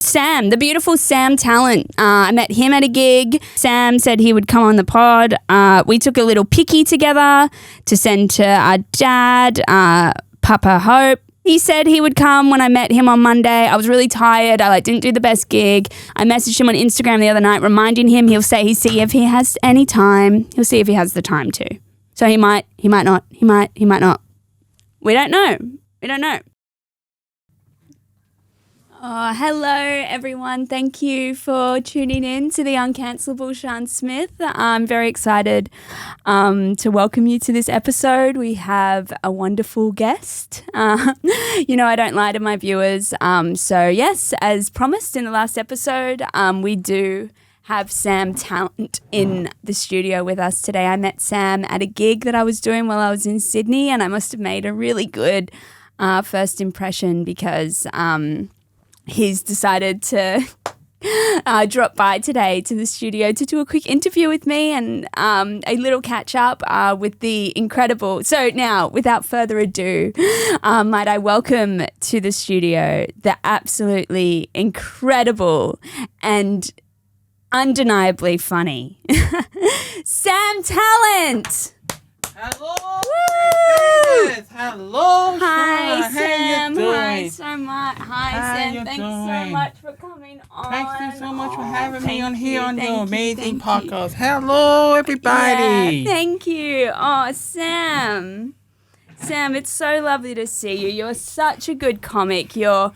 Sam, the beautiful Sam Talent. I met him at a gig. Sam said he would come on the pod. We took a little picky together to send to our dad, Papa Hope. He said he would come when I met him on Monday. I was really tired. I didn't do the best gig. I messaged him on Instagram the other night reminding him he'll see if he has any time. He'll see if he has the time to. So he might not. He might not. We don't know. Oh, hello, everyone. Thank you for tuning in to the Uncancellable Sian Smyth. I'm very excited to welcome you to this episode. We have a wonderful guest. I don't lie to my viewers. So, yes, as promised in the last episode, we do have Sam Talent in the studio with us today. I met Sam at a gig that I was doing while I was in Sydney, and I must have made a really good first impression because he's decided to drop by today to the studio to do a quick interview with me and a little catch up with the incredible. So now, without further ado, might I welcome to the studio the absolutely incredible and undeniably funny Sam Talent. Hello, Woo! Hello, hi, Sean. Sam. How you doing? Hi, so much. Hi, Sam. Thanks so much for coming on. Thank you so much for having me on here on Thank your you, amazing thank you. podcast. Hello, everybody. Yeah, thank you. Oh, Sam. Sam, it's so lovely to see you. You're such a good comic. Your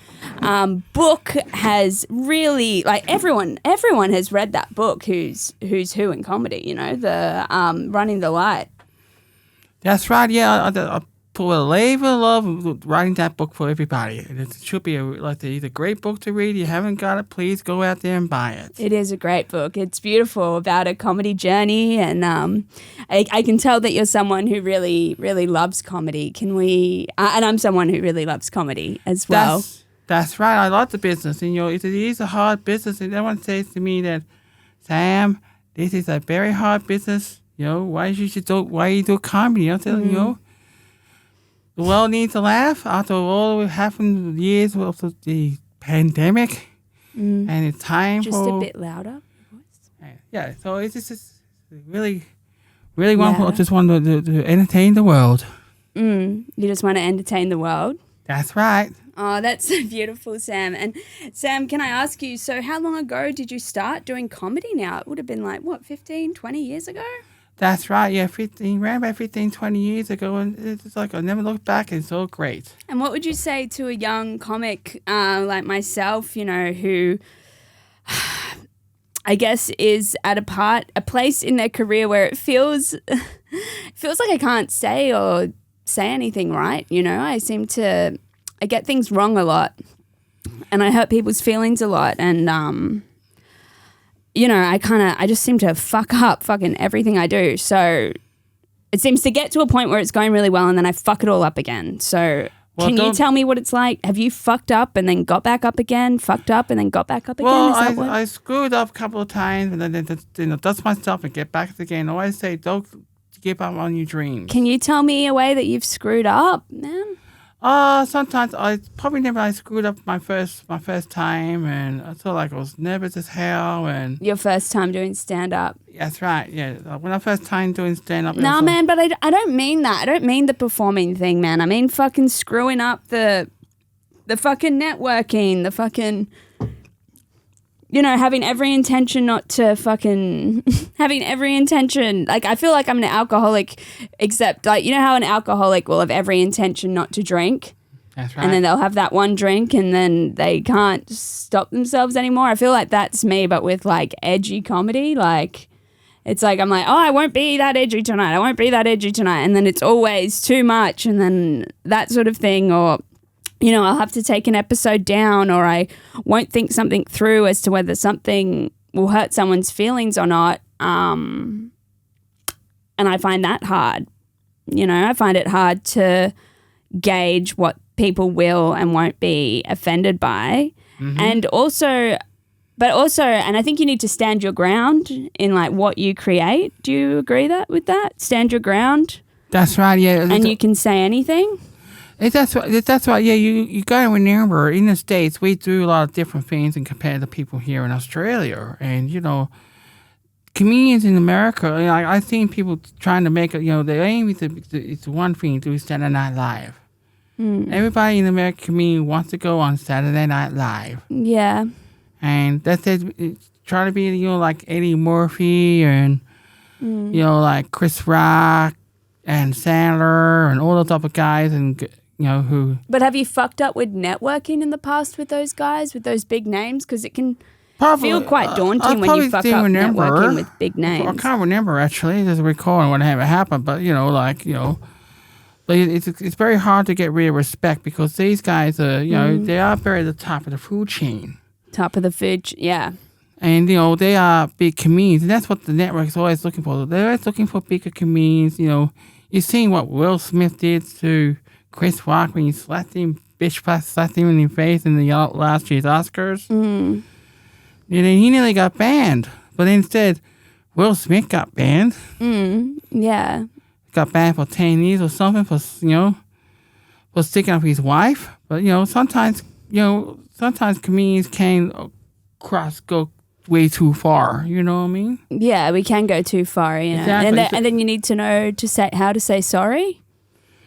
book has really, everyone has read that book. Who's Who in comedy? The Running the Light. That's right. Yeah, I put a labor of writing that book for everybody. It should be it's a great book to read. If you haven't got it, please go out there and buy it. It is a great book. It's beautiful about a comedy journey, and I can tell that you're someone who really, really loves comedy. And I'm someone who really loves comedy as well. That's right. I love the business, and it is a hard business. And everyone says to me that, Sam, this is a very hard business. Why you do comedy? The world needs to laugh after all we've happened years of the pandemic, and it's time just a bit louder. Yeah, so it's just really, really just want to entertain the world. You just want to entertain the world. That's right. Oh, that's so beautiful, Sam. And Sam, can I ask you, so how long ago did you start doing comedy now? It would have been 15, 20 years ago? That's right, yeah, around about 15, 20 years ago, and it's I never look back, it's so great. And what would you say to a young comic like myself, who I guess is at a place in their career where it feels like I can't say anything right, I get things wrong a lot, and I hurt people's feelings a lot, and I just seem to fuck up fucking everything I do. So it seems to get to a point where it's going really well and then I fuck it all up again. So can you tell me what it's like? Have you fucked up and then got back up again, fucked up and then got back up again? Well, I screwed up a couple of times and then dust myself and get back again. I always say, don't give up on your dreams. Can you tell me a way that you've screwed up, man? Sometimes I screwed up my first time, and I felt like I was nervous as hell. And your first time doing stand up. That's right. Yeah, when I first time doing stand up. Nah, man, but I don't mean that. I don't mean the performing thing, man. I mean fucking screwing up the fucking networking, the fucking. Having every intention not to fucking, having every intention, I feel like I'm an alcoholic, except, how an alcoholic will have every intention not to drink. That's right. And then they'll have that one drink and then they can't stop themselves anymore. I feel like that's me, but with, edgy comedy. It's I'm I won't be that edgy tonight. I won't be that edgy tonight. And then it's always too much and then that sort of thing, or... I'll have to take an episode down, or I won't think something through as to whether something will hurt someone's feelings or not. And I find that hard. I find it hard to gauge what people will and won't be offended by. Mm-hmm. And also, and I think you need to stand your ground in what you create. Do you agree with that? Stand your ground? That's right, yeah. And you can say anything? That's why. Yeah, you got to remember, in the States, we do a lot of different things and compared to people here in Australia. And, comedians in America, I've seen people trying to make it, they aim it's one thing to do Saturday Night Live. Everybody in America comedian wants to go on Saturday Night Live. Yeah. And that's it. Try to be, like Eddie Murphy and, like Chris Rock and Sandler and all those type of guys and, who... But have you fucked up with networking in the past with those guys, with those big names? Because it can feel quite daunting when you fuck up networking with big names. I can't remember, actually. There's a recording when it happened. But, but it's very hard to get real respect because these guys are, they are very at the top of the food chain. Top of the food, yeah. And, they are big comedians. And that's what the network is always looking for. They're always looking for bigger comedians. You've seen what Will Smith did to Chris Rock when he slapped him in the face in the last year's Oscars. He nearly got banned. But instead, Will Smith got banned. Yeah. Got banned for 10 years or something for sticking up his wife. But, sometimes comedians can go way too far. You know what I mean? Yeah, we can go too far, Exactly. And then you need to know how to say sorry.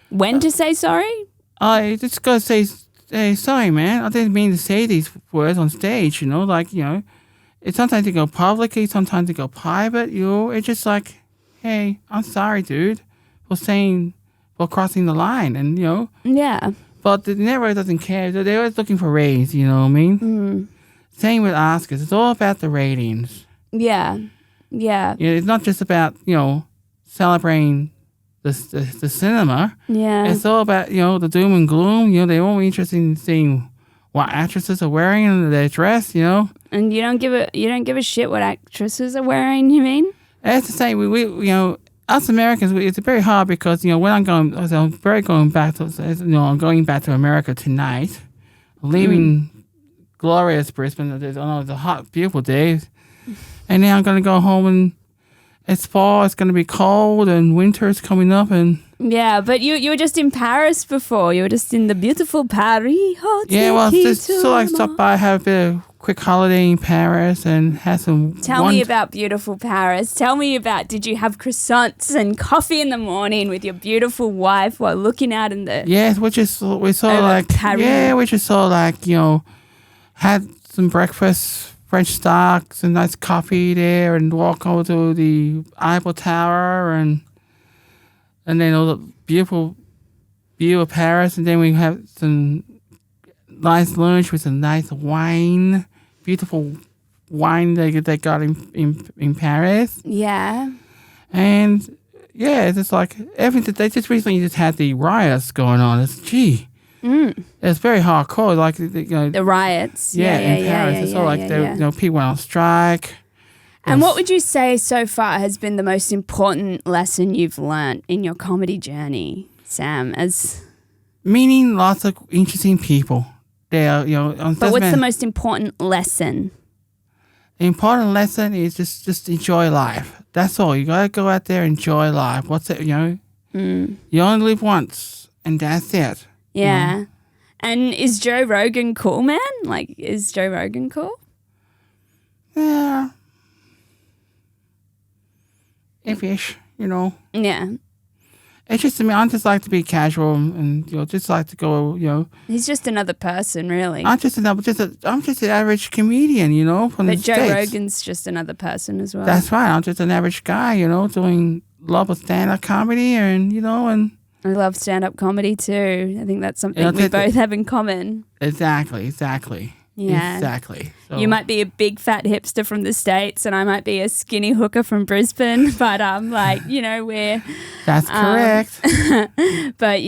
When to say sorry? I just gotta say, hey, sorry, man. I didn't mean to say these words on stage. It's sometimes they go publicly, sometimes they go private. It's just like, hey, I'm sorry, dude, for crossing the line, and Yeah. But the network doesn't care. They're always looking for ratings. You know what I mean? Same with Oscars. It's all about the ratings. Yeah. Yeah. It's not just about celebrating the cinema. Yeah. It's all about, the doom and gloom. They're only interested in seeing what actresses are wearing in their dress, And you don't give a shit what actresses are wearing, you mean? That's the same. We us Americans, it's very hard because, when I'm going back to America tonight, leaving glorious Brisbane. It's a hot, beautiful day. And then I'm going to go home and it's fall, it's going to be cold, and winter's coming up, and... Yeah, but you were just in Paris before. You were just in the beautiful Paris. Yeah, well, just stop by, have a bit of quick holiday in Paris, and have some... Tell me about beautiful Paris. Tell me about, did you have croissants and coffee in the morning with your beautiful wife while looking out in the... Yes, we just saw had some breakfast... French stock, some nice coffee there, and walk over to the Eiffel Tower, and then all the beautiful view of Paris, and then we have some nice lunch with some nice wine, beautiful wine they got in Paris. Yeah. And yeah, it's just like everything. They just recently just had the riots going on. It's very hardcore, like the riots. Yeah, in Paris. It's all like people went on strike. And what would you say so far has been the most important lesson you've learnt in your comedy journey, Sam? Meeting lots of interesting people. But what's the most important lesson? The important lesson is just enjoy life. That's all. You gotta go out there and enjoy life. What's it? You only live once, and that's it. Yeah. And is Joe Rogan cool, man? Like, is Joe Rogan cool? Yeah. Ish, Yeah. It's just, I just like to be casual and, just like to go, He's just another person, really. I'm just an average comedian, from the But Joe States. Rogan's just another person as well. That's right. I'm just an average guy, doing love of stand-up comedy and, and... I love stand-up comedy too. I think that's something we both have in common. Exactly. Yeah. Exactly. So. You might be a big fat hipster from the States and I might be a skinny hooker from Brisbane, but we're... That's correct. But,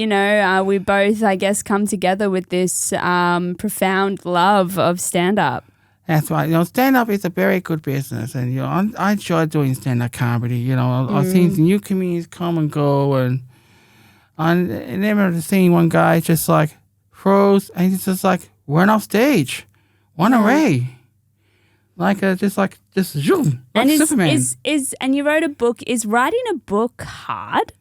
we both, I guess, come together with this profound love of stand-up. That's right. Stand-up is a very good business, and I enjoy doing stand-up comedy. I've seen new comedians come and go, and I never seen one guy just like froze, and he's just like went off stage, went away, zoom, like And Superman. and you wrote a book. Is writing a book hard?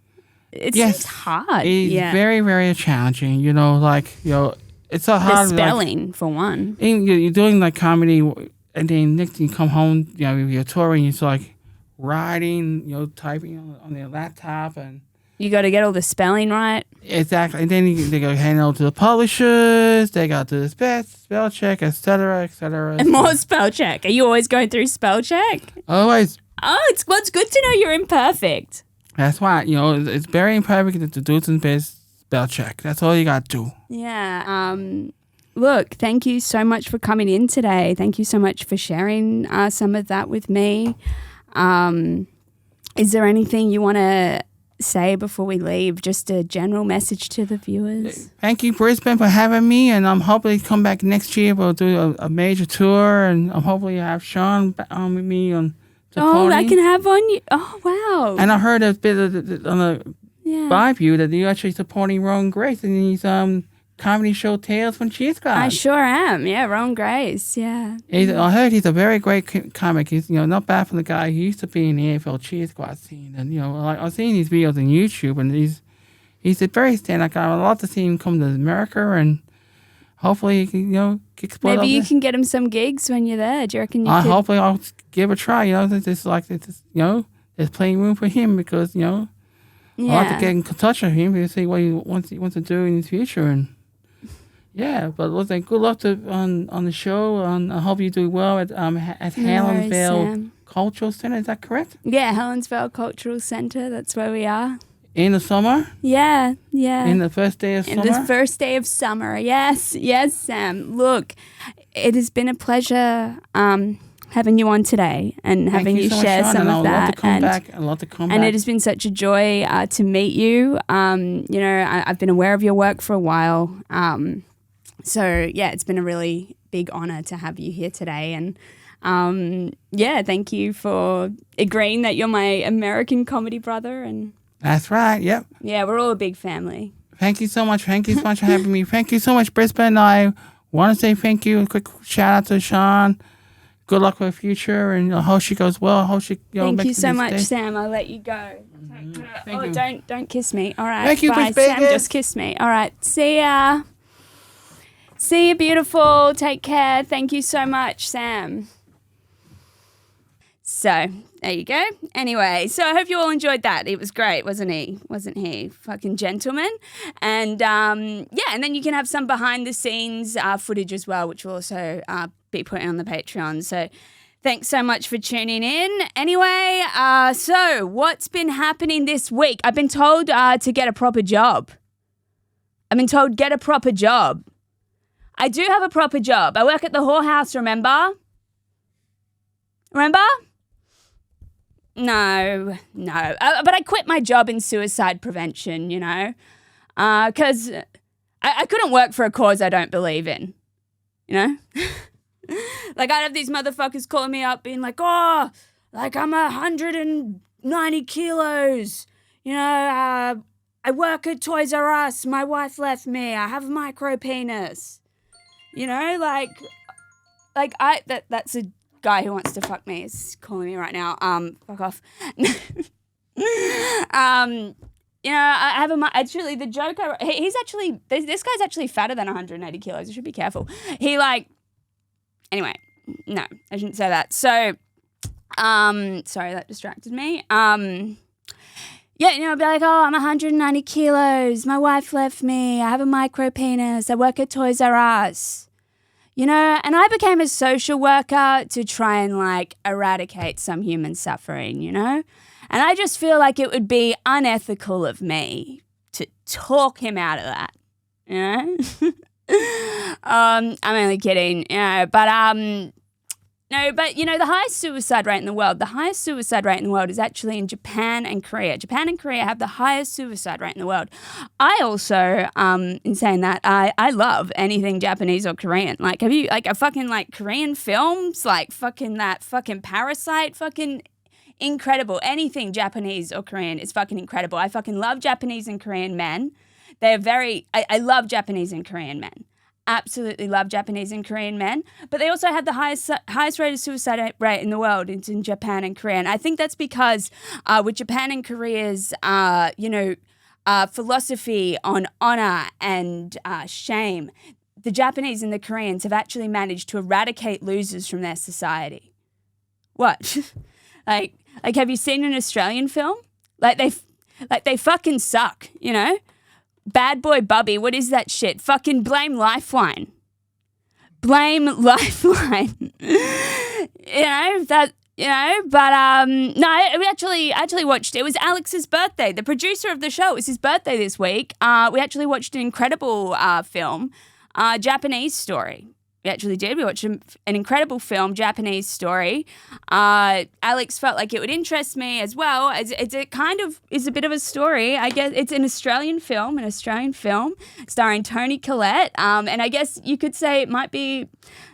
It Yes, seems hard. it's Yeah. very, very challenging. It's so The hard. spelling, for one. You're doing like comedy, and then next thing you come home, you're touring. It's like writing, typing on their laptop, and You got to get all the spelling right. exactly. And then they go hand over to the publishers. They got to the spell check, etc., etc. And more spell check. Are you always going through spell check? Always. Oh, it's good to know you're imperfect. That's why it's very imperfect to do some best spell check. That's all you got to do. Yeah. Look, thank you so much for coming in today. Thank you so much for sharing some of that with me. Is there anything you want to say before we leave? Just a general message to the viewers. Thank you, Brisbane, for having me, and I'm hoping to come back next year. We'll do a major tour, and I'm hopefully have Sean on with me on the pony. I can have on you. Oh, wow. And I heard a bit on the Byview that you're actually supporting Ron Grace in these comedy show Tales from Cheese Glass. I sure am. Yeah, Ron Grace. Yeah. I heard he's a very great comic. He's not bad for the guy who used to be in the AFL Cheese Glass scene. And I've seen these videos on YouTube, and he's a very stand-up guy. I'd love to see him come to America, and hopefully he can explode. Maybe you can get him some gigs when you're there. Do you reckon you could? Hopefully I'll give it a try. There's playing room for him because I'd like to get in touch with him to see what he wants to do in the future. And yeah, but listen, good luck on the show. And I hope you do well at Helensville Cultural Center. Is that correct? Yeah, Helensville Cultural Center. That's where we are. In the summer? Yeah. In the first day of summer? In the first day of summer. Yes, Sam. Look, it has been a pleasure having you on today and having you share some of that. I'd love to come back. And it has been such a joy to meet you. I've been aware of your work for a while. So, yeah, it's been a really big honor to have you here today. And, thank you for agreeing that you're my American comedy brother. And that's right, yep. Yeah, we're all a big family. Thank you so much. Thank you so much for having me. Thank you so much, Brisbane. I want to say thank you. A quick shout out to Sean. Good luck for the future, and I hope she goes well. I hope she Thank you so much, Sam. I'll let you go. Thank you. Don't kiss me. All right. Thank you, bye. Sam, just kiss me. All right. See ya. See you, beautiful. Take care. Thank you so much, Sam. So, there you go. Anyway, so I hope you all enjoyed that. It was great, wasn't he? Wasn't he? Fucking gentleman. And, and then you can have some behind-the-scenes footage as well, which will also be put on the Patreon. So, thanks so much for tuning in. Anyway, so what's been happening this week? I've been told to get a proper job. Get a proper job. I do have a proper job. I work at the whorehouse, remember? No. But I quit my job in suicide prevention, because I couldn't work for a cause I don't believe in, Like, I'd have these motherfuckers calling me up being like, I'm 190 kilos, I work at Toys R Us, my wife left me, I have a micro penis, that's a guy who wants to fuck me is calling me right now. Fuck off. I have actually the joke. He's actually this guy's actually fatter than 180 kilos. I should be careful. Anyway, no, I shouldn't say that. So, sorry, that distracted me. I'd be like, I'm 190 kilos. My wife left me. I have a micro penis. I work at Toys R Us. And I became a social worker to try and, eradicate some human suffering, And I just feel like it would be unethical of me to talk him out of that, I'm only kidding, the highest suicide rate in the world, is actually in Japan and Korea. Japan and Korea have the highest suicide rate in the world. I also, in saying that, I love anything Japanese or Korean. Like, have you, Korean films? That fucking Parasite, fucking incredible. Anything Japanese or Korean is fucking incredible. I fucking love Japanese and Korean men. I love Japanese and Korean men. Absolutely love Japanese and Korean men, but they also have the highest rate of suicide rate in the world. It's in Japan and Korea, and I think that's because with Japan and Korea's philosophy on honor and shame, the Japanese and the Koreans have actually managed to eradicate losers from their society. What? like have you seen an Australian film? They fucking suck, you know? Bad Boy Bubby, what is that shit? Fucking blame Lifeline. Blame Lifeline. We actually watched, it was Alex's birthday. The producer of the show, it was his birthday this week. We actually watched an incredible film, Japanese Story. We actually did. We watched an incredible film, Japanese Story. Alex felt like it would interest me as well. It kind of is a bit of a story. I guess it's an Australian film starring Toni Collette. And I guess you could say it might be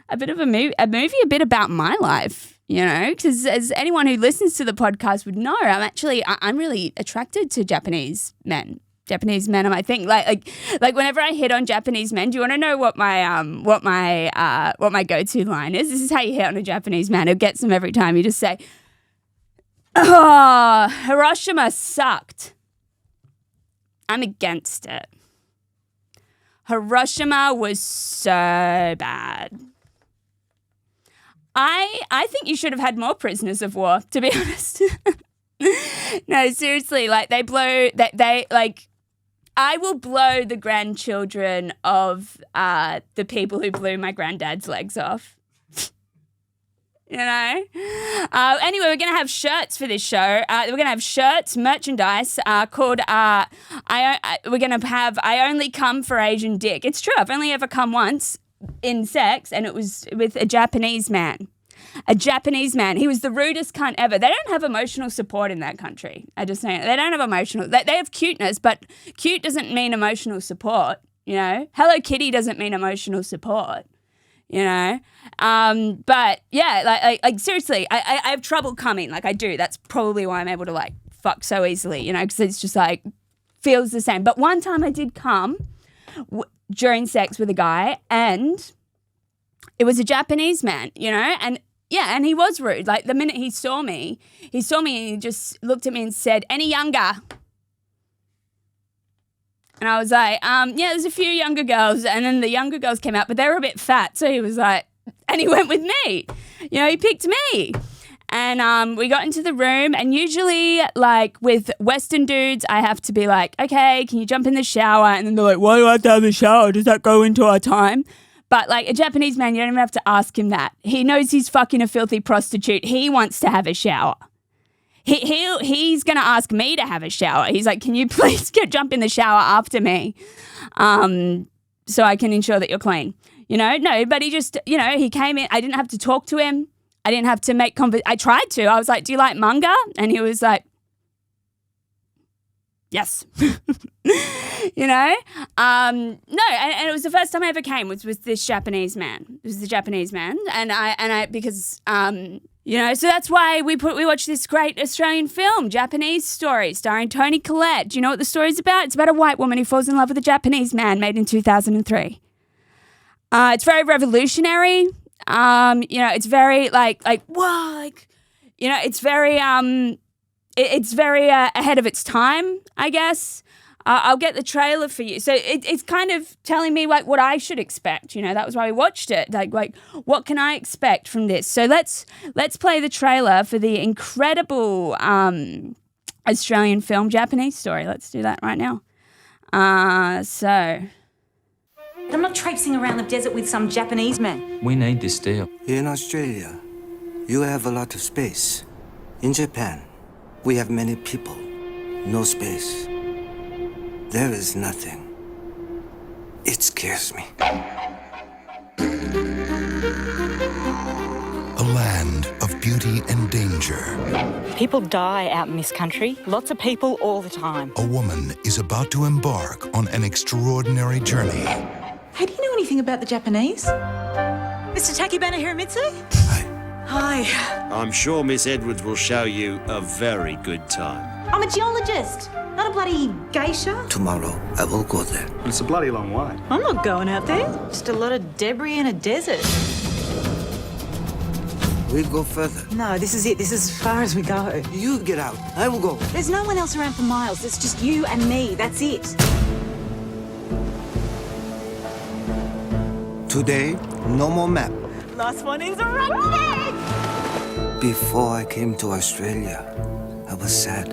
a bit of a movie a bit about my life, you know, because as anyone who listens to the podcast would know, I'm really attracted to Japanese men. Japanese men are my thing. Like whenever I hit on Japanese men, do you want to know what my go-to line is? This is how you hit on a Japanese man. It gets them every time. You just say, "Oh, Hiroshima sucked. I'm against it. Hiroshima was so bad. I think you should have had more prisoners of war, to be honest." No, seriously, I will blow the grandchildren of the people who blew my granddad's legs off. You know? Anyway, we're going to have shirts for this show. We're going to have shirts, merchandise called we're going to have I Only Come for Asian Dick. It's true. I've only ever come once in sex, and it was with a Japanese man. A Japanese man. He was the rudest cunt ever. They don't have emotional support in that country. I just say they don't have emotional. They have cuteness, but cute doesn't mean emotional support. You know, Hello Kitty doesn't mean emotional support. You know, but yeah, like seriously, I have trouble coming. Like I do. That's probably why I'm able to like fuck so easily. You know, because it's just like feels the same. But one time I did come during sex with a guy, and it was a Japanese man. You know, and. Yeah, and he was rude. Like, the minute he saw me and he just looked at me and said, "Any younger?" And I was like, yeah, there's a few younger girls. And then the younger girls came out, but they were a bit fat. So he was like, and he went with me. You know, he picked me. And we got into the room, and usually, like, with Western dudes, I have to be like, "Okay, can you jump in the shower?" And then they're like, "Why do I have to have a shower? Does that go into our time?" But like a Japanese man, you don't even have to ask him that. He knows he's fucking a filthy prostitute. He wants to have a shower. He's going to ask me to have a shower. He's like, "Can you please jump in the shower after me so I can ensure that you're clean?" You know? No, but he just, you know, he came in. I didn't have to talk to him. I didn't have to make I tried to. I was like, "Do you like manga?" And he was like, "Yes." You know? No, and it was the first time I ever came was with this Japanese man. It was the Japanese man. And I because you know, so that's why we watched this great Australian film, Japanese Story, starring Toni Collette. Do you know what the story's about? It's about a white woman who falls in love with a Japanese man, made in 2003. It's very revolutionary. You know, it's very like whoa, like, you know, it's very ahead of its time, I guess. I'll get the trailer for you. So it's kind of telling me like what I should expect. You know, that was why we watched it. Like what can I expect from this? So let's play the trailer for the incredible Australian film Japanese Story. Let's do that right now. So I'm not traipsing around the desert with some Japanese man. We need this deal. In Australia, you have a lot of space. In Japan, we have many people, no space. There is nothing. It scares me. A land of beauty and danger. People die out in this country. Lots of people all the time. A woman is about to embark on an extraordinary journey. Hey, do you know anything about the Japanese? Mr. Takibana Hiramitsu? Hi. I'm sure Miss Edwards will show you a very good time. I'm a geologist, not a bloody geisha. Tomorrow, I will go there. It's a bloody long way. I'm not going out there. Just a lot of debris in a desert. We'll go further. No, this is it. This is as far as we go. You get out. I will go. There's no one else around for miles. It's just you and me. That's it. Today, no more map. Last one is a rocket! Before I came to Australia, I was sad.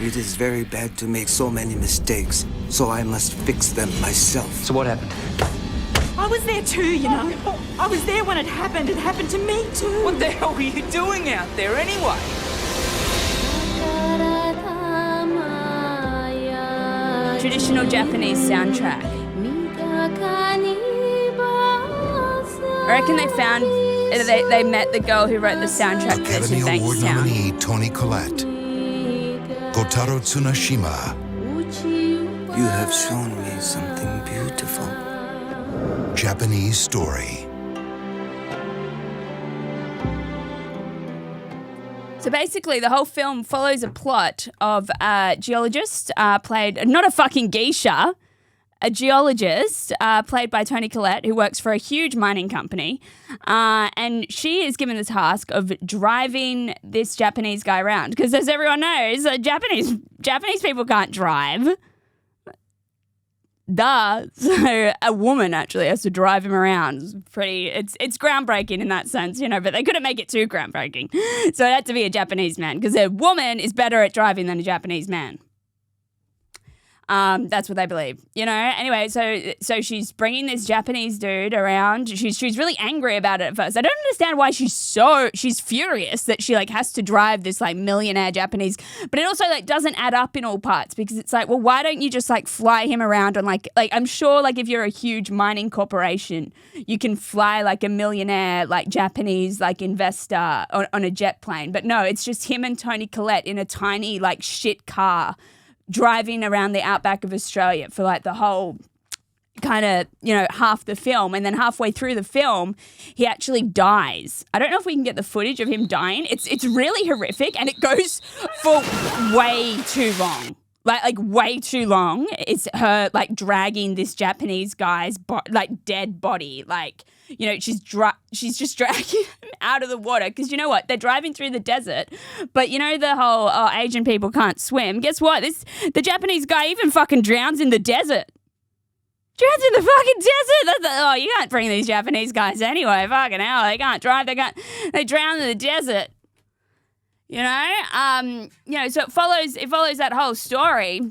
It is very bad to make so many mistakes, so I must fix them myself. So what happened? I was there too, you know. I was there when it happened. It happened to me too. What the hell were you doing out there anyway? Traditional Japanese soundtrack. I reckon they found, they met the girl who wrote the soundtrack for this Academy in Award Bankstown. nominee Toni Collette. Kotaro Tsunashima. You have shown me something beautiful. Japanese Story. So basically, the whole film follows a plot of a geologist played, not a fucking geisha, a geologist played by Toni Collette, who works for a huge mining company. And she is given the task of driving this Japanese guy around. Because as everyone knows, Japanese people can't drive. Duh. So a woman actually has to drive him around. It's groundbreaking in that sense, you know, but they couldn't make it too groundbreaking. So it had to be a Japanese man because a woman is better at driving than a Japanese man. That's what they believe, you know. Anyway, so she's bringing this Japanese dude around. She's really angry about it at first. I don't understand why she's furious that she like has to drive this like millionaire Japanese, but it also like doesn't add up in all parts because it's like, well, why don't you just like fly him around on like I'm sure like if you're a huge mining corporation, you can fly like a millionaire like Japanese like investor on a jet plane, but no, it's just him and Toni Collette in a tiny like shit car driving around the outback of Australia for like the whole kind of, you know, half the film. And then halfway through the film, he actually dies. I don't know if we can get the footage of him dying. It's really horrific and it goes for way too long. Like way too long. It's her like dragging this Japanese guy's like dead body. Like, you know, she's just dragging him out of the water because you know what? They're driving through the desert, but you know the whole Asian people can't swim. Guess what? The Japanese guy even fucking drowns in the desert. Drowns in the fucking desert. You can't bring these Japanese guys anyway. Fucking hell, they can't drive. They drown in the desert. You know, so it follows that whole story,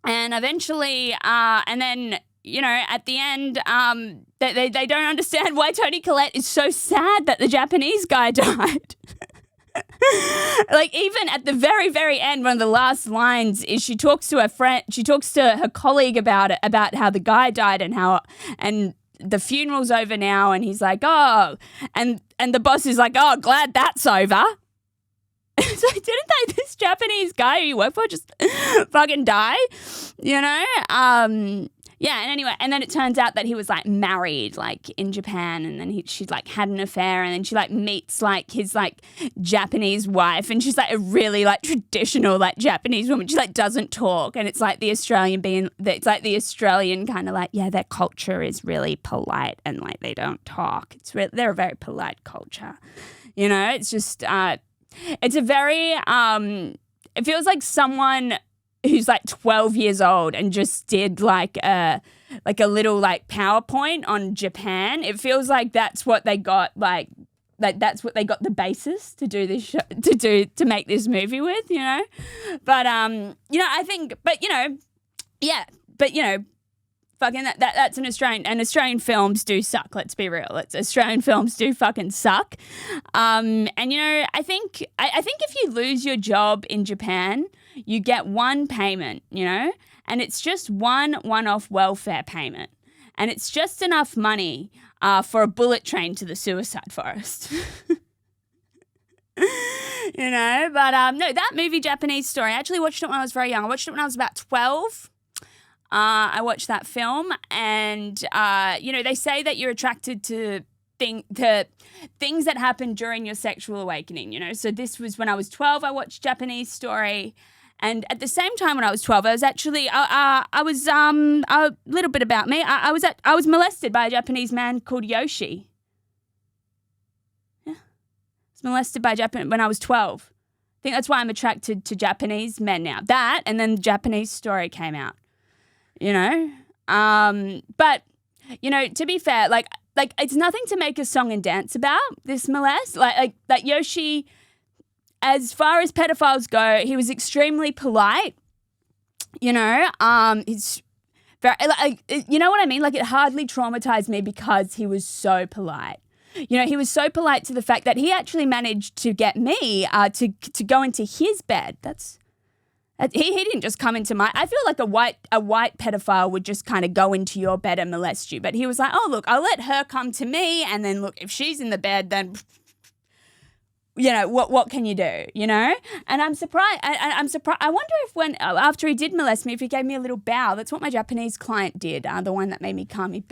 and eventually, and then you know, at the end, they don't understand why Toni Collette is so sad that the Japanese guy died. Like even at the very, very end, one of the last lines is she talks to her colleague about how the guy died and the funeral's over now, and he's like, oh, and the boss is like, oh, glad that's over. So this Japanese guy who you work for just fucking die, you know? Yeah, and anyway, and then it turns out that he was like married like in Japan, and then she like had an affair, and then she like meets like his like Japanese wife, and she's like a really like traditional like Japanese woman. She like doesn't talk, and it's like the Australian kind of like, yeah, their culture is really polite and like they don't talk. They're a very polite culture, you know. It's just it's a very it feels like someone who's like 12 years old and just did like a little like PowerPoint on Japan. It feels like that's what they got like that's what they got the basis to do this show, to make this movie with, you know. But you know, I think, but you know, yeah, but you know, fucking that's an Australian films do suck. Let's be real. Australian films do fucking suck. And you know, I think if you lose your job in Japan, you get one payment, you know, and it's just one-off welfare payment, and it's just enough money for a bullet train to the suicide forest. You know, but no, that movie Japanese Story. I actually watched it when I was very young. I watched it when I was about 12. I watched that film, and you know, they say that you're attracted to things that happen during your sexual awakening, you know. So this was when I was 12. I watched Japanese Story, And at the same time when I was 12, I was actually, I was, a little bit about me. I was molested by a Japanese man called Yoshi. Yeah. I was molested by a Japanese when I was 12. I think that's why I'm attracted to Japanese men now. That, and then the Japanese Story came out, you know? But, you know, to be fair, like it's nothing to make a song and dance about, this molest. Like Yoshi, as far as pedophiles go, he was extremely polite, you know? He's very, like, you know what I mean? Like, it hardly traumatized me because he was so polite. You know, he was so polite to the fact that he actually managed to get me to go into his bed. He didn't just come into my. I feel like a white pedophile would just kind of go into your bed and molest you. But he was like, oh, look, I'll let her come to me, and then look, if she's in the bed, then, you know, what can you do, you know? And I'm surprised. I'm surprised. I wonder if after he did molest me, if he gave me a little bow. That's what my Japanese client did. The one that made me come. He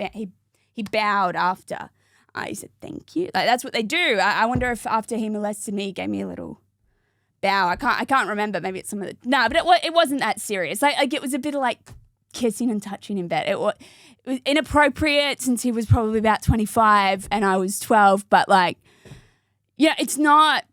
bowed after. He said, thank you. Like, that's what they do. I wonder if after he molested me, he gave me a little bow. I can't remember. Maybe it's some of the... No, but it wasn't that serious. Like it was a bit of like kissing and touching in bed. It was inappropriate since he was probably about 25 and I was 12. But like, yeah, it's not...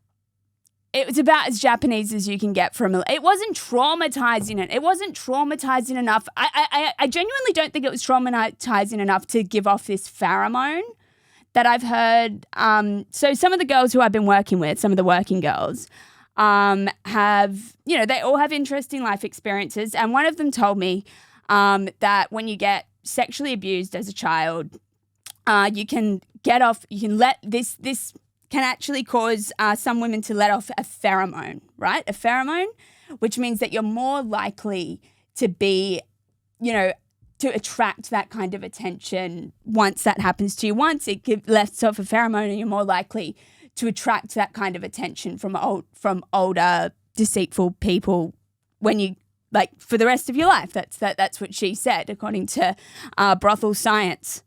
It was about as Japanese as you can get from a... It wasn't traumatizing. It wasn't traumatizing enough. I genuinely don't think it was traumatizing enough to give off this pheromone that I've heard. So some of the girls who I've been working with, some of the working girls, have, you know, they all have interesting life experiences. And one of them told me that when you get sexually abused as a child, you can let this can actually cause some women to let off a pheromone, right? A pheromone, which means that you're more likely to be, you know, to attract that kind of attention once that happens to you. Once it lets off a pheromone, and you're more likely to attract that kind of attention from older deceitful people when you, like, for the rest of your life. That's what she said, according to brothel science.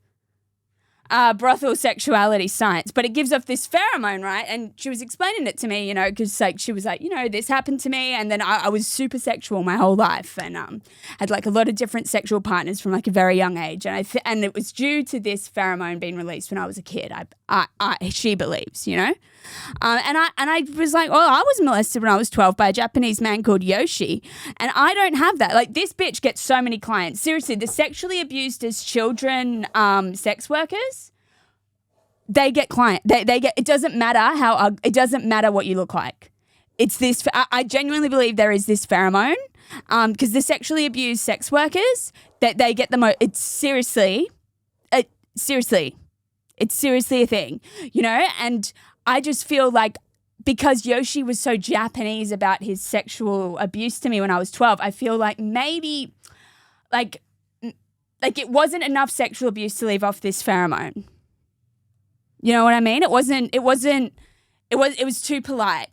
Brothel sexuality science, but it gives off this pheromone, right? And she was explaining it to me, you know, because like she was like, you know, this happened to me, and then I was super sexual my whole life, and had like a lot of different sexual partners from like a very young age, and it was due to this pheromone being released when I was a kid. She believes, you know, and I was like, oh, I was molested when I was 12 by a Japanese man called Yoshi, and I don't have that. Like, this bitch gets so many clients. Seriously, the sexually abused as children sex workers, they get they get, it doesn't matter it doesn't matter what you look like. It's this, I genuinely believe there is this pheromone, because the sexually abused sex workers, that they get the most, it's seriously a thing, you know? And I just feel like, because Yoshi was so Japanese about his sexual abuse to me when I was 12, I feel like maybe like it wasn't enough sexual abuse to leave off this pheromone. You know what I mean? It was too polite.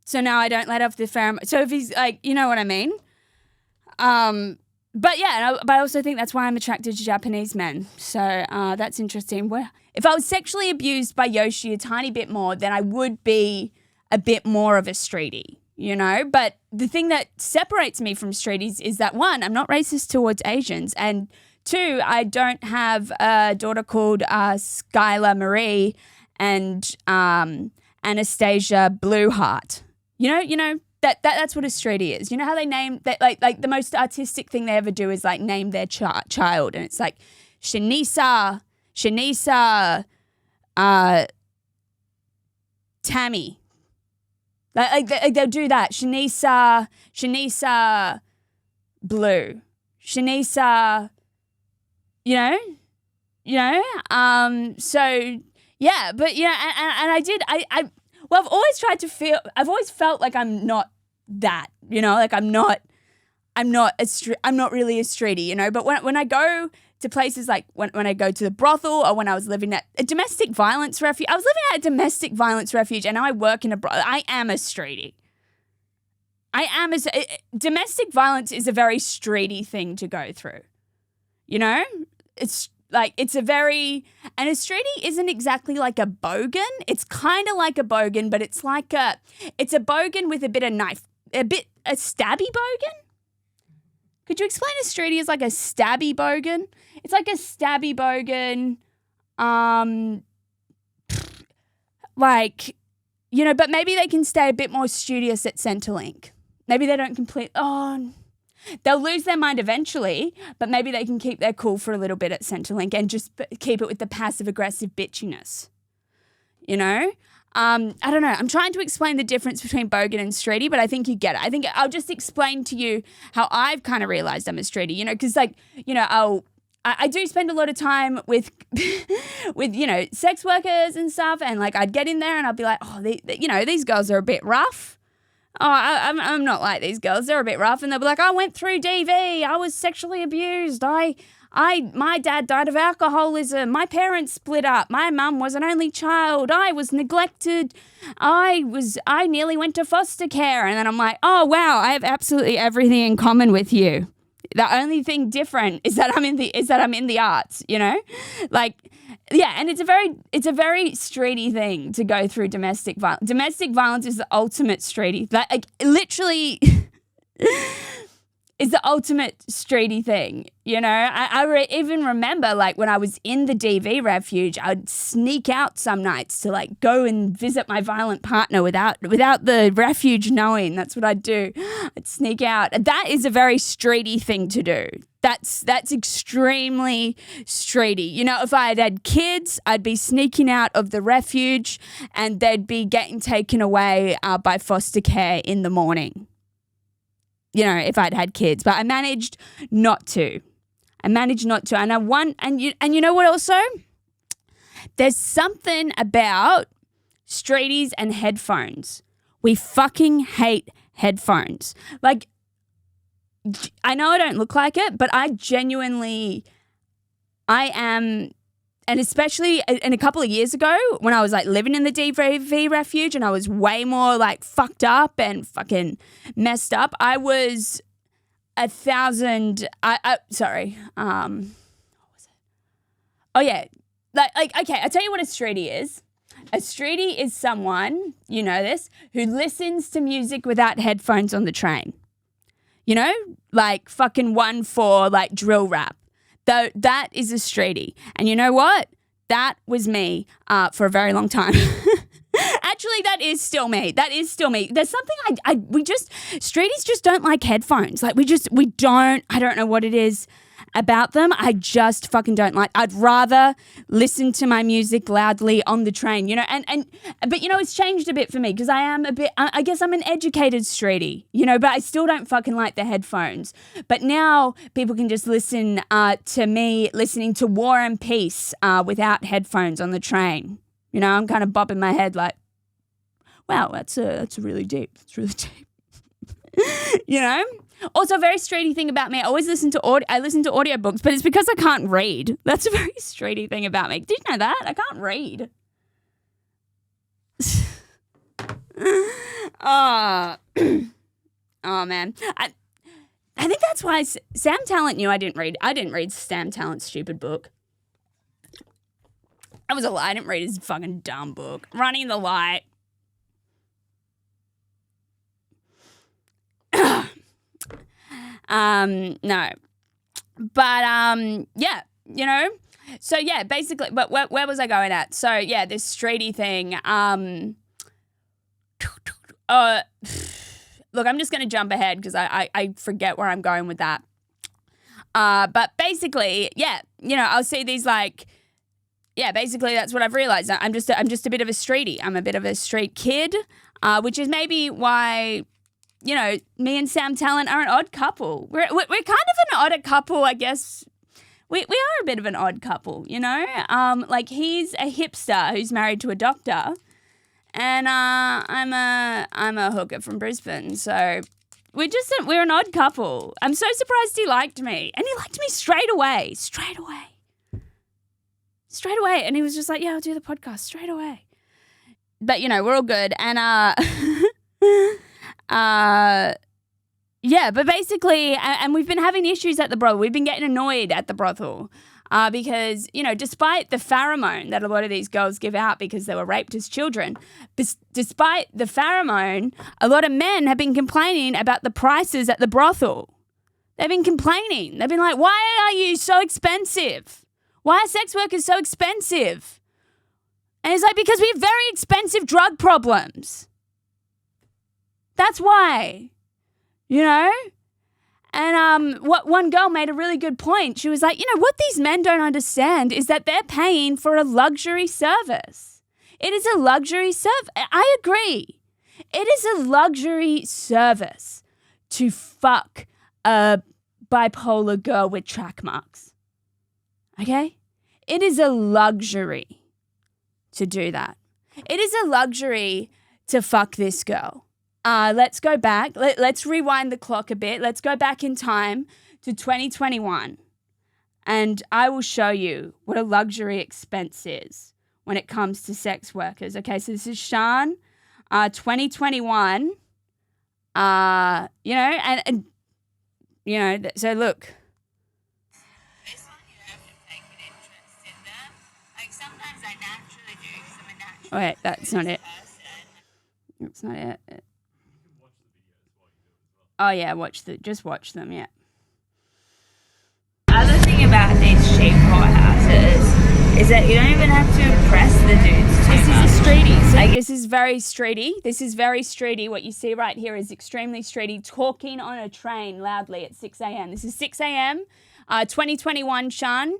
So now I don't let off the pheromone. So if he's like, you know what I mean? But yeah, but I also think that's why I'm attracted to Japanese men. So that's interesting. If I was sexually abused by Yoshi a tiny bit more, then I would be a bit more of a streetie, you know? But the thing that separates me from streeties is that, one, I'm not racist towards Asians, and two, I don't have a daughter called Skylar Marie and Anastasia Blueheart. You know that's what a streetie is. You know how they name that, like the most artistic thing they ever do is like name their child, and it's like Shanisa, Tammy. Like they'll do that. Shanisa Blue, Shanisa. You know. So yeah, but yeah, and I've always felt like I'm not that, you know, like I'm not really a streetie, you know. But when I go to places like when I go to the brothel, or when I was living at a domestic violence refuge, I was living at a domestic violence refuge, and now I work in a brothel. I am a streetie. Domestic violence is a very streety thing to go through, you know. It's like, and a streetie isn't exactly like a bogan. It's kind of like a bogan, but it's a bogan with a bit of knife a stabby bogan? Could you explain a streetie as like a stabby bogan? It's like a stabby bogan, like, you know, but maybe they can stay a bit more studious at Centrelink. Maybe they don't they'll lose their mind eventually, but maybe they can keep their cool for a little bit at Centrelink and just keep it with the passive-aggressive bitchiness, you know? I don't know. I'm trying to explain the difference between bogan and streetie, but I think you get it. I think I'll just explain to you how I've kind of realised I'm a streetie, you know, because, like, you know, I do spend a lot of time with, you know, sex workers and stuff, and, like, I'd get in there and I'd be like, oh, you know, these girls are a bit rough. Oh, I'm not like these girls. They're a bit rough. And they'll be like, I went through DV. I was sexually abused. My dad died of alcoholism. My parents split up. My mum was an only child. I was neglected. I nearly went to foster care. And then I'm like, oh, wow, I have absolutely everything in common with you. The only thing different is that I'm in the arts, you know? Like, yeah, and it's a very streety thing to go through domestic violence. Domestic violence is the ultimate streety. Like literally is the ultimate streety thing, you know? I even remember, like, when I was in the DV refuge, I'd sneak out some nights to, like, go and visit my violent partner without the refuge knowing. That's what I'd do. I'd sneak out. That is a very streety thing to do. That's extremely streety. You know, if I had kids, I'd be sneaking out of the refuge and they'd be getting taken away by foster care in the morning. You know, if I'd had kids, but I managed not to. And you know what also? There's something about streeties and headphones. We fucking hate headphones. Like, I know I don't look like it, but I am, and especially in a couple of years ago when I was, like, living in the DV refuge and I was way more, like, fucked up and fucking messed up, I was 1,000, sorry, what was it? Oh, yeah, like, okay, I'll tell you what a streetie is. A streetie is someone, you know this, who listens to music without headphones on the train. You know, like fucking 1/4, like, drill rap. Though that is a streetie. And you know what? That was me for a very long time. Actually, that is still me. There's something streeties just don't like headphones. Like, I don't know what it is about them. I just fucking don't like. I'd rather listen to my music loudly on the train, you know, but you know, it's changed a bit for me because I guess I'm an educated streetie, you know, but I still don't fucking like the headphones. But now people can just listen to me listening to War and Peace without headphones on the train. You know, I'm kind of bobbing my head like, wow, that's really deep. It's really deep. You know? Also, a very streety thing about me, I listen to audiobooks, but it's because I can't read. That's a very streety thing about me. Did you know that? I can't read. Oh man. I think that's why Sam Talent knew I didn't read Sam Talent's stupid book. That was a lie. I didn't read his fucking dumb book. Running the Light. No. But, yeah, you know, so yeah, basically, but where was I going at? So yeah, this streety thing, look, I'm just going to jump ahead because I forget where I'm going with that. But basically, yeah, you know, I'll see these like, yeah, basically that's what I've realized. I'm just a bit of a streety. I'm a bit of a street kid, which is maybe why, you know, me and Sam Talent are an odd couple. We're kind of an odd couple, I guess. We are a bit of an odd couple, you know. Like he's a hipster who's married to a doctor, and I'm a hooker from Brisbane. So we're an odd couple. I'm so surprised he liked me, and he liked me straight away. And he was just like, yeah, I'll do the podcast straight away. But, you know, we're all good. And, yeah, but basically, and we've been having issues at the brothel. We've been getting annoyed at the brothel. because, you know, despite the pheromone that a lot of these girls give out because they were raped as children, despite the pheromone, a lot of men have been complaining about the prices at the brothel. They've been complaining. They've been like, why are you so expensive? Why are sex workers so expensive? And it's like, because we have very expensive drug problems. That's why, you know? And what one girl made a really good point. She was like, you know, what these men don't understand is that they're paying for a luxury service. It is a luxury service. I agree. It is a luxury service to fuck a bipolar girl with track marks. Okay? It is a luxury to do that. It is a luxury to fuck this girl. Let's go back. Let's rewind the clock a bit. Let's go back in time to 2021. And I will show you what a luxury expense is when it comes to sex workers. Okay, so this is Sian, 2021. You know, and you know, so look. This one, you have to take an interest in them. Like sometimes I naturally do because I'm a natural. Oh, wait, that's not it. Person. That's not it. Oh yeah, just watch them, yeah. Other thing about these cheap whorehouses is that you don't even have to impress the dudes too much. This is a streety. So this is very streety. This is very streety. What you see right here is extremely streety, talking on a train loudly at 6 a.m. This is 6 a.m., 2021 Sian,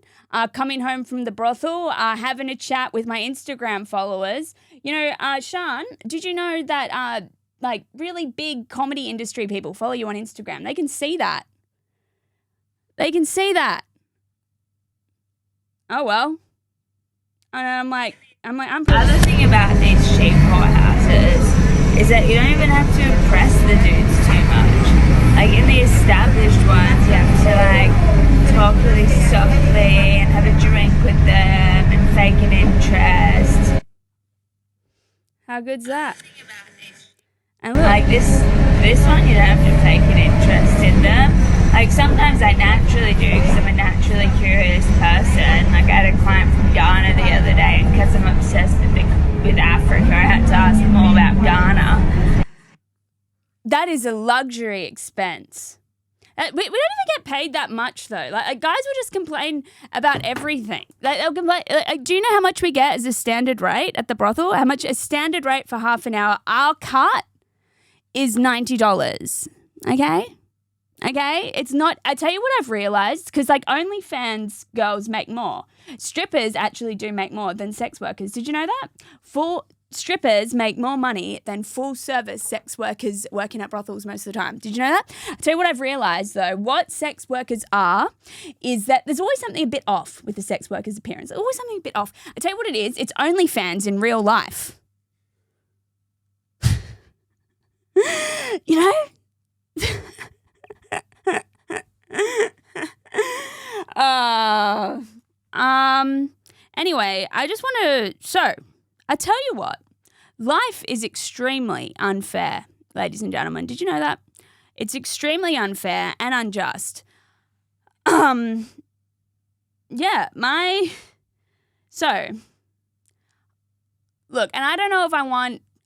coming home from the brothel, having a chat with my Instagram followers. You know, Sian, did you know that like really big comedy industry people follow you on Instagram? They can see that. They can see that. Oh well. And I'm Other thing about these cheap whorehouses is that you don't even have to impress the dudes too much. Like in the established ones, you have to like talk really softly and have a drink with them and fake an interest. How good's that? And look, Like this one, you don't have to fake an interest in them. Like sometimes I naturally do because I'm a naturally curious person. Like I had a client from Ghana the other day, and because I'm obsessed with Africa, I had to ask them all about Ghana. that is a luxury expense. We don't even get paid that much though. Like guys will just complain about everything. Like they'll complain. Like, do you know how much we get as a standard rate at the brothel? How much a standard rate for half an hour? Our cut is $90. Okay, it's not. I tell you what I've realized, because like OnlyFans girls make more. Strippers actually do make more than sex workers. Did you know that? Full strippers make more money than full service sex workers working at brothels most of the time. Did you know that? I tell you what I've realized though. What sex workers are is that there's always something a bit off with the sex worker's appearance. There's always something a bit off. I tell you what it is. It's OnlyFans in real life. You know? Anyway, I just want to, so I tell you what, life is extremely unfair, ladies and gentlemen. Did you know that? It's extremely unfair and unjust. So look, and I don't know if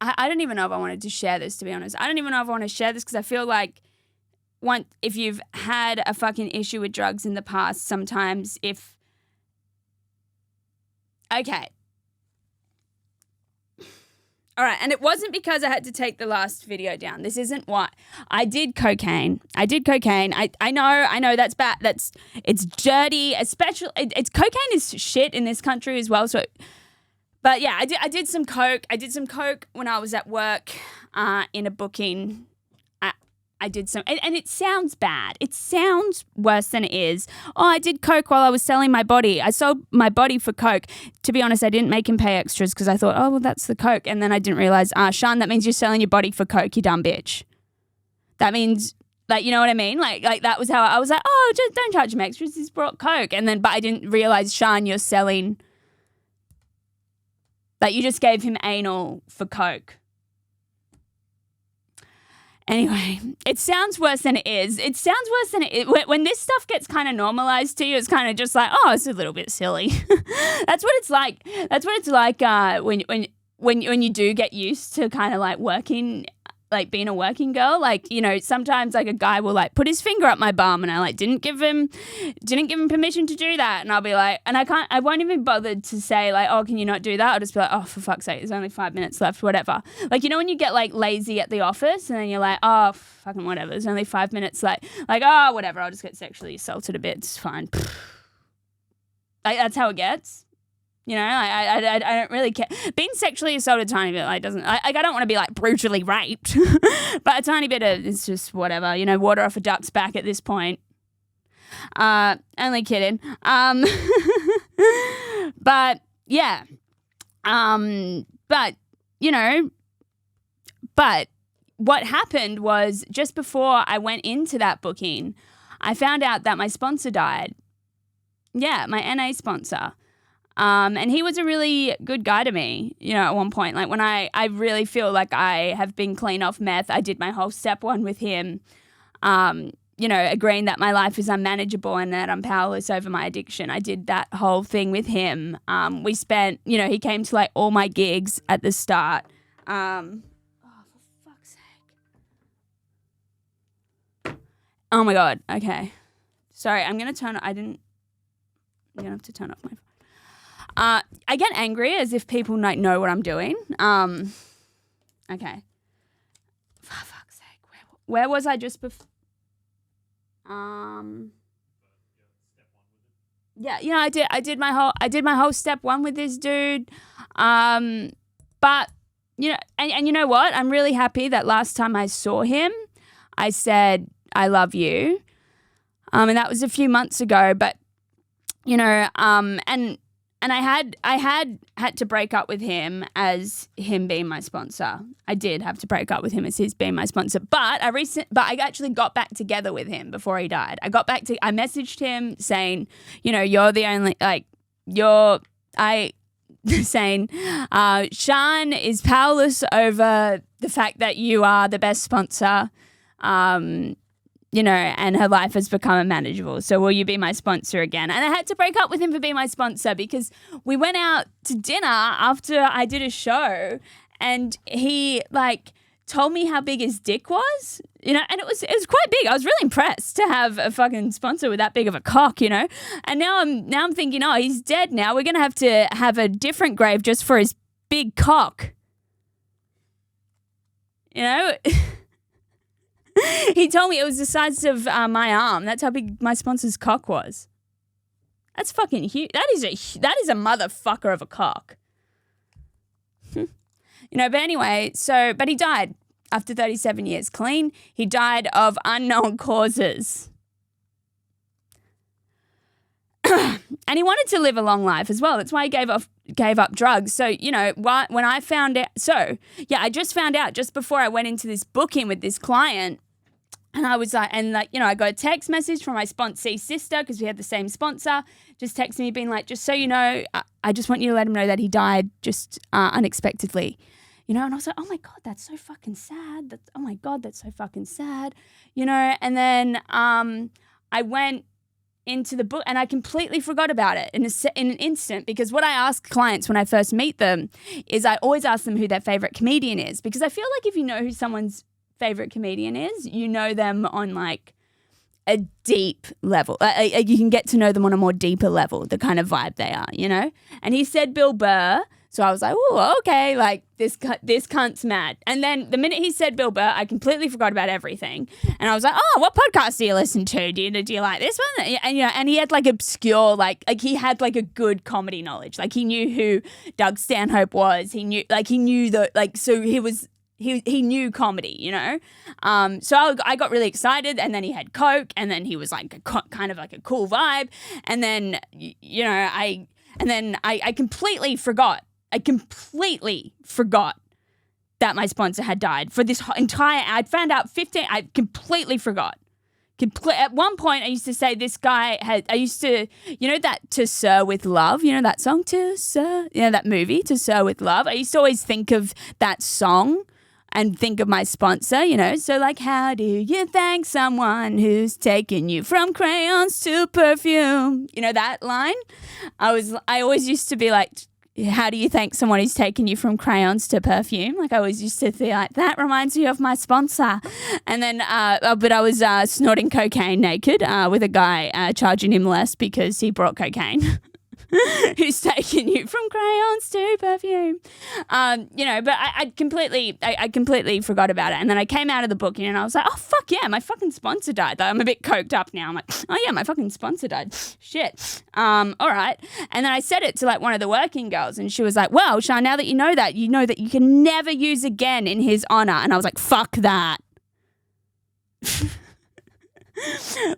I don't even know if I wanted to share this, to be honest. I don't even know if I want to share this because I feel like if you've had a fucking issue with drugs in the past, sometimes okay. All right, and it wasn't because I had to take the last video down. This isn't why. I did cocaine. I know that's bad. It's dirty, especially it's cocaine is shit in this country as well. So, but yeah, I did some coke. I did some coke when I was at work in a booking. I did some, and it sounds bad. It sounds worse than it is. Oh, I did coke while I was selling my body. I sold my body for coke. To be honest, I didn't make him pay extras because I thought, oh, well, that's the coke. And then I didn't realize, Sian, that means you're selling your body for coke, you dumb bitch. That means, like, you know what I mean? Like that was how I was like, oh, just don't charge him extras. He's brought coke. And then, but I didn't realize, Sian, you're selling, like, you just gave him anal for coke. Anyway, it sounds worse than it is. It sounds worse than it is. When this stuff gets kind of normalized to you, it's kind of just like, oh, it's a little bit silly. That's what it's like. That's what it's like when you do get used to kind of like working, like being a working girl. Like, you know, sometimes like a guy will like put his finger up my bum and I like didn't give him permission to do that. And I'll be like, and I won't even bother to say like, oh, can you not do that? I'll just be like, oh, for fuck's sake, there's only 5 minutes left, whatever. Like, you know, when you get like lazy at the office and then you're like, oh, fucking whatever, there's only 5 minutes left. Like, oh, whatever, I'll just get sexually assaulted a bit. It's fine. Like, that's how it gets. You know, I don't really care. Being sexually assaulted a tiny bit, like, doesn't, I don't want to be, like, brutally raped. But a tiny bit of, it's just whatever, you know, water off a duck's back at this point. Only kidding. But, yeah. But, you know, but what happened was just before I went into that booking, I found out that my sponsor died. Yeah, my NA sponsor. And he was a really good guy to me, you know, at one point. Like when I really feel like I have been clean off meth, I did my whole step 1 with him, you know, agreeing that my life is unmanageable and that I'm powerless over my addiction. I did that whole thing with him. We spent, you know, he came to like all my gigs at the start. Oh, for fuck's sake. Oh my God. Okay. Sorry, I'm going to turn, I'm going to have to turn off my phone. I get angry as if people like know what I'm doing. Okay. For fuck's sake, where was I just before? Yeah, you know, I did my whole step 1 with this dude. But you know, and you know what? I'm really happy that last time I saw him, I said I love you. And that was a few months ago. But you know, And I had to break up with him as him being my sponsor. I did have to break up with him as his being my sponsor. But I actually got back together with him before he died. I messaged him saying, you know, you're the only, like, saying, Sian is powerless over the fact that you are the best sponsor. You know, and her life has become unmanageable. So will you be my sponsor again? And I had to break up with him for being my sponsor because we went out to dinner after I did a show and he like told me how big his dick was, you know, and it was quite big. I was really impressed to have a fucking sponsor with that big of a cock, you know. And now I'm thinking, oh, he's dead now. We're going to have a different grave just for his big cock. You know? He told me it was the size of my arm. That's how big my sponsor's cock was. That's fucking huge. That is a motherfucker of a cock. You know, but anyway, but he died after 37 years clean. He died of unknown causes. And he wanted to live a long life as well. That's why he gave up drugs. So, you know, when I found out, I just found out just before I went into this booking with this client. And I was like, you know, I got a text message from my sponsee sister because we had the same sponsor, just texting me being like, just so you know, I just want you to let him know that he died just unexpectedly, you know? And I was like, oh my God, that's so fucking sad. Oh my God, that's so fucking sad, you know? And then I went into the book and I completely forgot about it in an instant because what I ask clients when I first meet them is I always ask them who their favorite comedian is because I feel like if you know who someone's favorite comedian is, you know them on like a deep level. You can get to know them on a more deeper level, the kind of vibe they are, you know? And he said Bill Burr. So I was like, oh, okay, like this cunt's mad. And then the minute he said Bill Burr, I completely forgot about everything. And I was like, oh, what podcast do you listen to? Do you like this one? And you know, and he had like obscure, like he had like a good comedy knowledge. Like he knew who Doug Stanhope was. He knew so he knew comedy, you know? So I got really excited and then he had Coke and then he was like kind of like a cool vibe. And then, you know, I completely forgot. I completely forgot that my sponsor had died for this entire, I'd found out 15, I completely forgot. At one point I used to say this guy you know that To Sir With Love, you know that song, To Sir, you know that movie, To Sir With Love? I used to always think of that song and think of my sponsor, you know. So like, how do you thank someone who's taken you from crayons to perfume? You know that line? I always used to be like, how do you thank someone who's taken you from crayons to perfume? Like I always used to think like, that reminds me of my sponsor. And then, but I was snorting cocaine naked with a guy charging him less because he brought cocaine. Who's taken you from crayons to perfume? You know, but I completely forgot about it. And then I came out of the book and I was like, oh, fuck yeah, my fucking sponsor died. Like, I'm a bit coked up now. I'm like, oh yeah, my fucking sponsor died. Shit. All right. And then I said it to like one of the working girls and she was like, well, Sian, now that you know that you can never use again in his honor. And I was like, fuck that.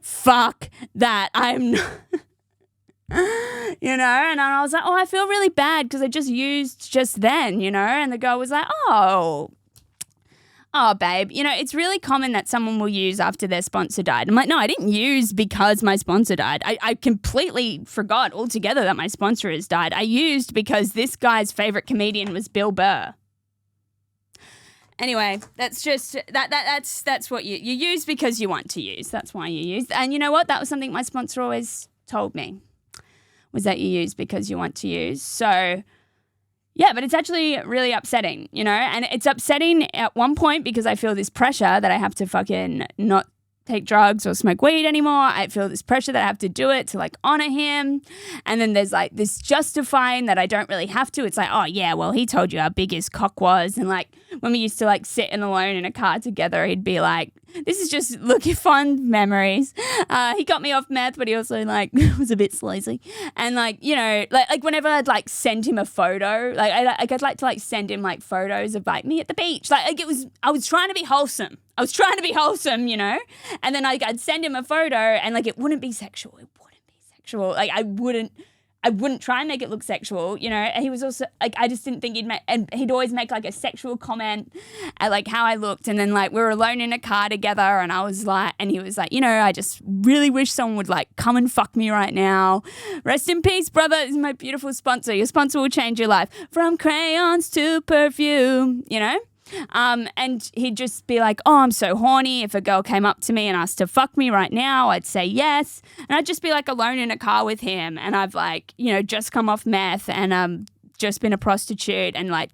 Fuck that. I'm not... You know, and I was like, oh, I feel really bad because I just used just then, you know, and the girl was like, oh, babe, you know, it's really common that someone will use after their sponsor died. I'm like, no, I didn't use because my sponsor died. I completely forgot altogether that my sponsor has died. I used because this guy's favorite comedian was Bill Burr. Anyway, that's just that's what you use because you want to use. That's why you use. And you know what? That was something my sponsor always told me. Was that you use because you want to use. So, yeah, but it's actually really upsetting, you know, and it's upsetting at one point because I feel this pressure that I have to fucking not take drugs or smoke weed anymore. I feel this pressure that I have to do it to like honor him. And then there's like this justifying that I don't really have to. It's like, oh yeah, well, he told you how big his cock was. And like when we used to like sit in alone in a car together, he'd be like, this is just looking fond memories. He got me off meth, but he also like was a bit sleazy. And like, you know, like whenever I'd like send him a photo, like I'd like to like send him like photos of like me at the beach. Like I was trying to be wholesome. You know? And then like I'd send him a photo and like it wouldn't be sexual. Like I wouldn't try and make it look sexual, you know. And he was also like, I just didn't think he'd always make like a sexual comment at like how I looked. And then like we were alone in a car together and I was like, and he was like, you know, I just really wish someone would like come and fuck me right now. Rest in peace, brother. This is my beautiful sponsor. Your sponsor will change your life from crayons to perfume, you know. And he'd just be like, oh, I'm so horny. If a girl came up to me and asked to fuck me right now, I'd say yes. And I'd just be like alone in a car with him. And I've like, you know, just come off meth and just been a prostitute and like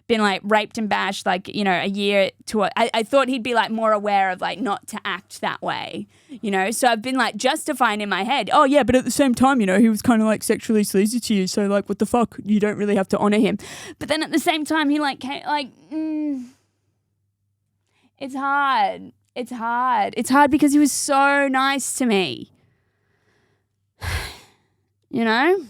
been like raped and bashed like, you know, a year to I thought he'd be like more aware of like not to act that way, you know. So I've been like justifying in my head, oh yeah, but at the same time, you know, he was kind of like sexually sleazy to you, so like what the fuck, you don't really have to honor him. But then at the same time he like it's hard because he was so nice to me, you know,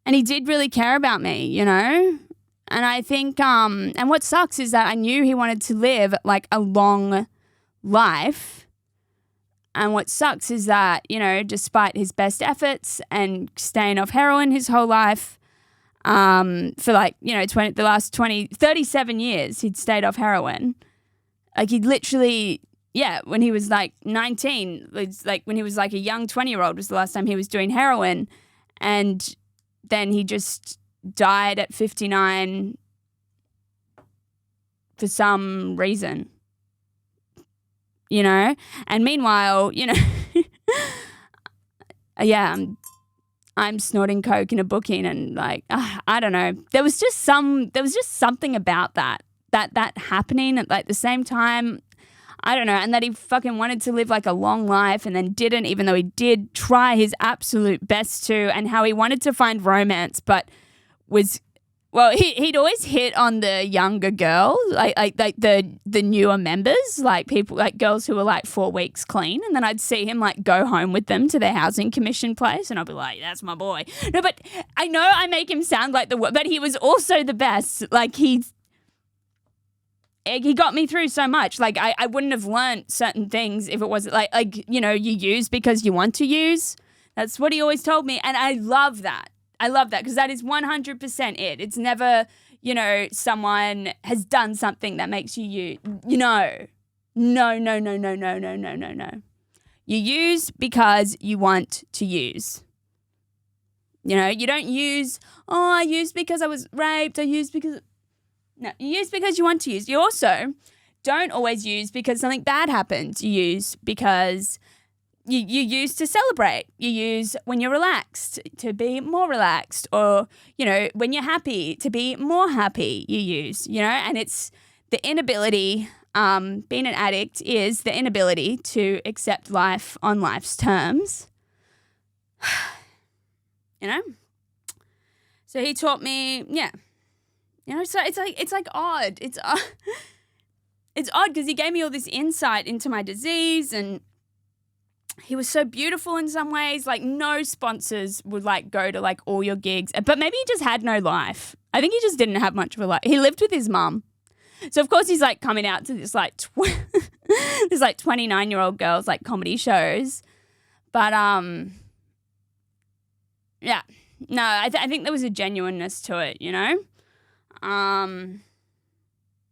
and he did really care about me, you know. And I think, and what sucks is that I knew he wanted to live like a long life. And what sucks is that, you know, despite his best efforts and staying off heroin his whole life, for like, you know, the last 37 years, he'd stayed off heroin. Like he'd literally, yeah, when he was like 19, it's like when he was like a young 20-year-old was the last time he was doing heroin. And then he just died at 59 for some reason, you know. And meanwhile, you know, yeah, I'm snorting coke in a booking and like I don't know. There was just something about that happening at like the same time. I don't know, and that he fucking wanted to live like a long life and then didn't, even though he did try his absolute best to, and how he wanted to find romance, but was, well, he'd always hit on the younger girls, like the newer members, like people, like girls who were like 4 weeks clean, and then I'd see him like go home with them to their housing commission place, and I'd be like, that's my boy. No, but I know I make him sound like but he was also the best. Like he got me through so much. Like I wouldn't have learned certain things if it wasn't like, you know, you use because you want to use. That's what he always told me, and I love that. Because that is 100% it. It's never, you know, someone has done something that makes you know. No. You use because you want to use. You know, you don't use, oh, I used because I was raped. I used because, No, you use because you want to use. You also don't always use because something bad happens. You use because you use to celebrate. You use when you're relaxed to be more relaxed, or, you know, when you're happy to be more happy. You use, you know, and it's the inability, being an addict is the inability to accept life on life's terms. You know? So he taught me, yeah. You know, so it's like odd. It's odd because he gave me all this insight into my disease, and he was so beautiful in some ways. Like, no sponsors would like go to like all your gigs, but maybe he just had no life. I think he just didn't have much of a life. He lived with his mum. So of course he's like coming out to this like this like 29-year-old girls like comedy shows. But yeah. No, I think there was a genuineness to it, you know?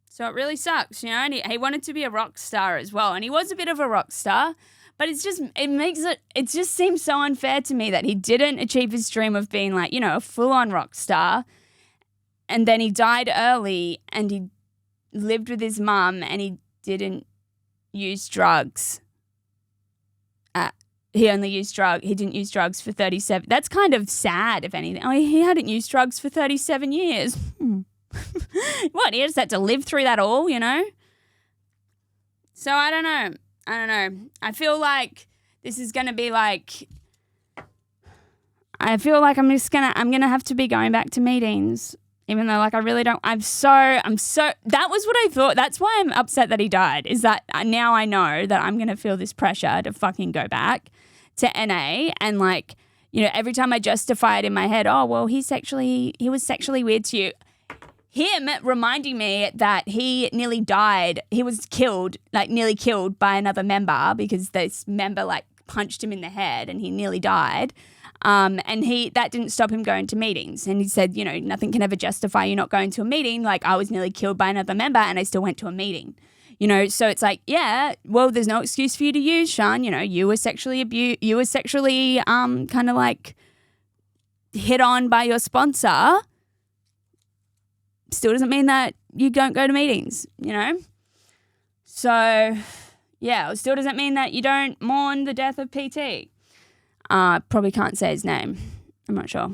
So it really sucks, you know? And he wanted to be a rock star as well. And he was a bit of a rock star, but it just seems so unfair to me that he didn't achieve his dream of being like, you know, a full-on rock star. And then he died early, and he lived with his mum, and he didn't use drugs. He didn't use drugs for 37. That's kind of sad, if anything. Oh, he hadn't used drugs for 37 years. What? He just had to live through that all, you know? So I don't know. I feel like this is going to be like, I feel like I'm going to have to be going back to meetings, even though like I really don't. I'm so, that was what I thought. That's why I'm upset that he died, is that now I know that I'm going to feel this pressure to fucking go back to NA, and like, you know, every time I justify it in my head, oh, well, he was sexually weird to you. Him reminding me that he nearly died. He was nearly killed by another member because this member like punched him in the head and he nearly died. And that didn't stop him going to meetings. And he said, you know, nothing can ever justify you not going to a meeting. Like, I was nearly killed by another member and I still went to a meeting. You know, so it's like, yeah, well, there's no excuse for you to use, Sian. You know, you were sexually abused. You were sexually kind of like hit on by your sponsor. Still doesn't mean that you don't go to meetings, you know? So, yeah, it still doesn't mean that you don't mourn the death of PT. Probably can't say his name. I'm not sure.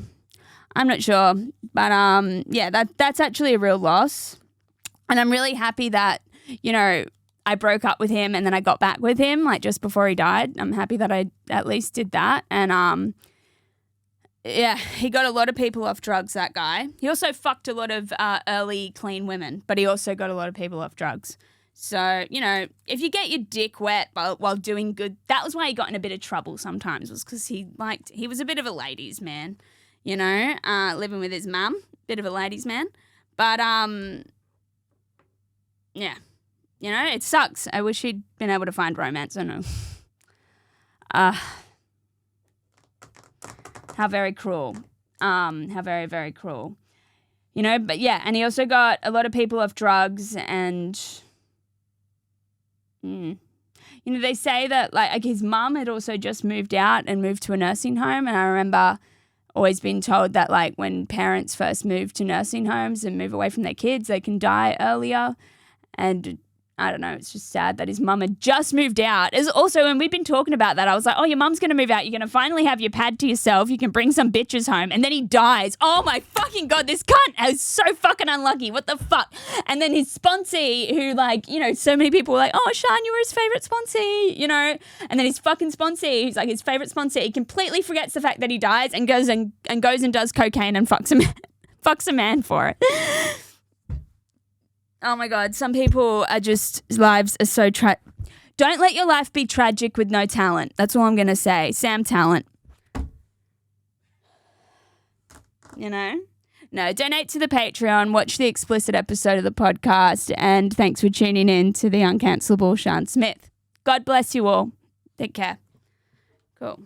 But, yeah, that's actually a real loss. And I'm really happy that, you know, I broke up with him and then I got back with him, like, just before he died. I'm happy that I at least did that. And, yeah, he got a lot of people off drugs, that guy. He also fucked a lot of early clean women, but he also got a lot of people off drugs. So, you know, if you get your dick wet while doing good, that was why he got in a bit of trouble sometimes, was because he was a bit of a ladies' man, you know, living with his mum, bit of a ladies' man. But, yeah, you know, it sucks. I wish he'd been able to find romance. I don't know. How very cruel. How very, very cruel. You know, but yeah, and he also got a lot of people off drugs, and you know, they say that like his mum had also just moved out and moved to a nursing home, and I remember always being told that like when parents first move to nursing homes and move away from their kids, they can die earlier. And I don't know, it's just sad that his mum had just moved out. As also, when we've been talking about that, I was like, oh, your mum's going to move out. You're going to finally have your pad to yourself. You can bring some bitches home. And then he dies. Oh, my fucking God, this cunt is so fucking unlucky. What the fuck? And then his sponsee, who like, you know, so many people were like, oh, Sian, you were his favourite sponsee, you know. And then his fucking sponsee, who's like his favourite sponsee, he completely forgets the fact that he dies and goes and does cocaine and fucks a man for it. Oh my God, some people are just, lives are so don't let your life be tragic with no talent. That's all I'm going to say. Sam Talent. You know? No, donate to the Patreon, watch the explicit episode of the podcast, and thanks for tuning in to the Uncancellable Sian Smyth. God bless you all. Take care. Cool.